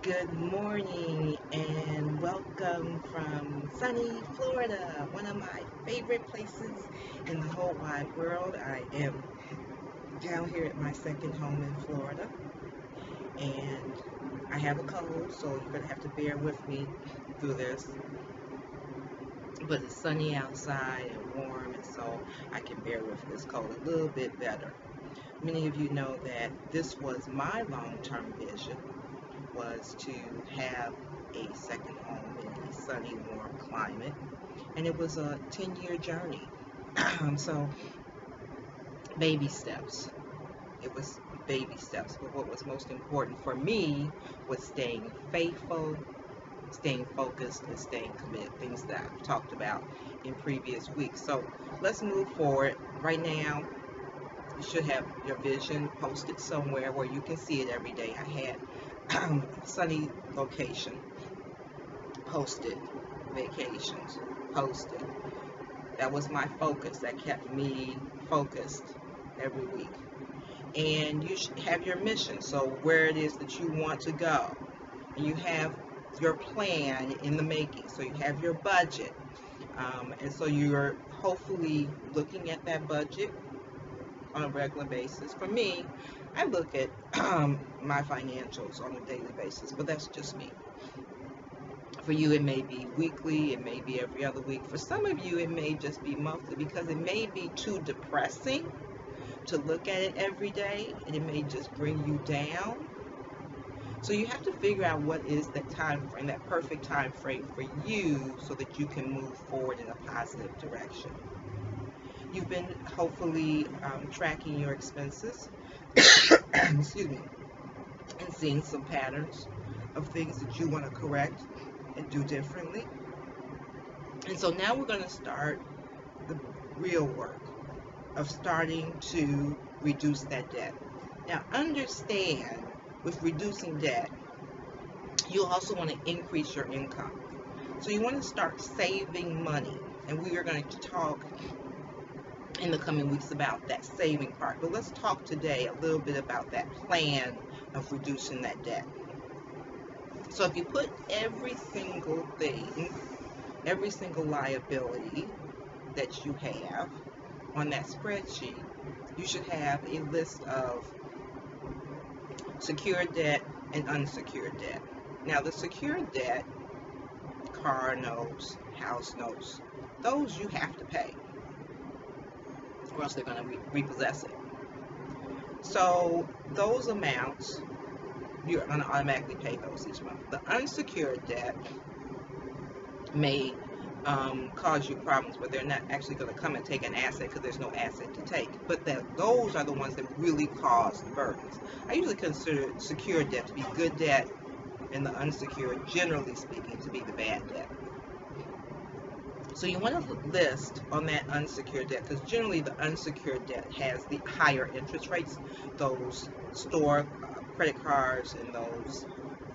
Good morning and welcome from sunny Florida, one of my favorite places in the whole wide world. I am down here at my second home in Florida and I have a cold, so you're going to have to bear with me through this. But it's sunny outside and warm, and so I can bear with this cold a little bit better. Many of you know that this was my long-term vision, was to have a second home in a sunny, warm climate. And it was a 10-year journey. So, baby steps. It was baby steps. But what was most important for me was staying faithful, staying focused, and staying committed. Things that I've talked about in previous weeks. So, let's move forward. Right now, you should have your vision posted somewhere where you can see it every day. I had sunny location posted, vacations posted. That was my focus. That kept me focused every week. And you should have your mission. So where it is that you want to go. And you have your plan in the making. So you have your budget. And so you're hopefully looking at that budget on a regular basis. For me, I look at my financials on a daily basis, but that's just me. For you, it may be weekly, it may be every other week. For some of you, it may just be monthly because it may be too depressing to look at it every day and it may just bring you down. So you have to figure out what is that time frame, that perfect time frame for you so that you can move forward in a positive direction. You've been hopefully tracking your expenses, excuse me, and seeing some patterns of things that you want to correct and do differently. And so now we're going to start the real work of starting to reduce that debt. Now, understand with reducing debt, you also want to increase your income. So you want to start saving money. And we are going to talk in the coming weeks about that saving part. But let's talk today a little bit about that plan of reducing that debt. So if you put every single thing, every single liability that you have on that spreadsheet, you should have a list of secured debt and unsecured debt. Now the secured debt, car notes, house notes, those you have to pay or else they're going to repossess it. So those amounts, you're going to automatically pay those each month. The unsecured debt may cause you problems where they're not actually going to come and take an asset because there's no asset to take. But those are the ones that really cause the burdens. I usually consider secured debt to be good debt and the unsecured, generally speaking, to be the bad debt. So you want to list on that unsecured debt because generally the unsecured debt has the higher interest rates. Those store credit cards and those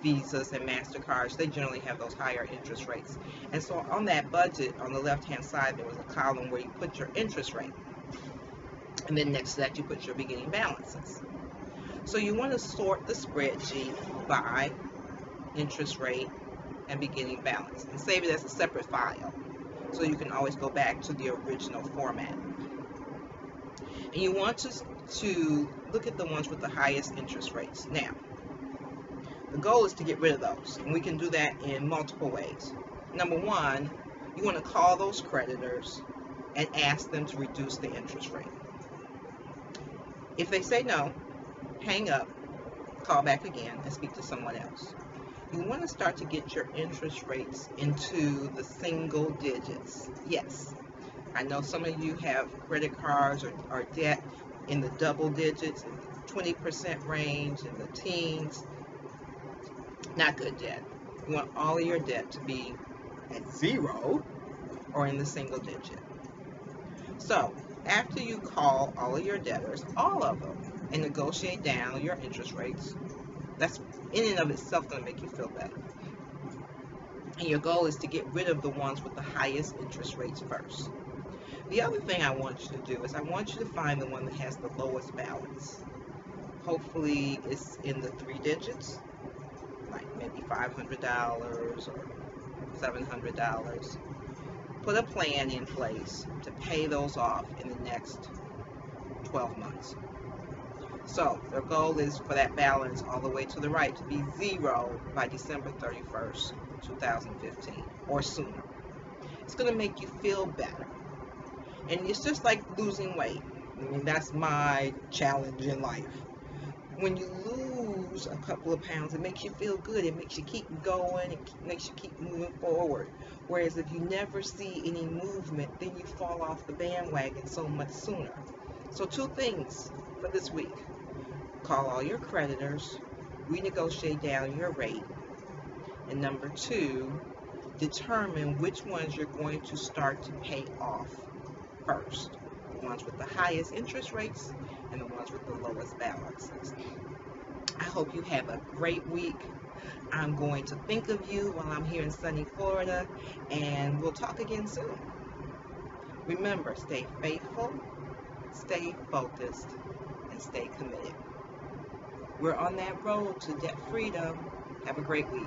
Visas and MasterCards, they generally have those higher interest rates. And so on that budget, on the left-hand side, there was a column where you put your interest rate. And then next to that, you put your beginning balances. So you want to sort the spreadsheet by interest rate and beginning balance and save it as a separate file so you can always go back to the original format. And you want to look at the ones with the highest interest rates. Now, the goal is to get rid of those, and we can do that in multiple ways. Number one, you want to call those creditors and ask them to reduce the interest rate. If they say no, hang up, call back again, and speak to someone else. You want to start to get your interest rates into the single digits. Yes, I know some of you have credit cards or debt in the double digits, in the 20% range, in the teens. Not good debt. You want all of your debt to be at zero or in the single digit. So after you call all of your debtors, all of them, and negotiate down your interest rates, that's in and of itself going to make you feel better. And your goal is to get rid of the ones with the highest interest rates first. The other thing I want you to do is I want you to find the one that has the lowest balance. Hopefully it's in the 3 digits, like maybe $500 or $700. Put a plan in place to pay those off in the next 12 months. So their goal is for that balance all the way to the right to be zero by December 31st, 2015 or sooner. It's going to make you feel better. And it's just like losing weight. I mean, that's my challenge in life. When you lose a couple of pounds, it makes you feel good. It makes you keep going. It makes you keep moving forward. Whereas if you never see any movement, then you fall off the bandwagon so much sooner. So 2 things for this week. Call all your creditors, renegotiate down your rate, and number 2, determine which ones you're going to start to pay off first. The ones with the highest interest rates and the ones with the lowest balances. I hope you have a great week. I'm going to think of you while I'm here in sunny Florida, and we'll talk again soon. Remember, stay faithful, stay focused, and stay committed. We're on that road to debt freedom. Have a great week.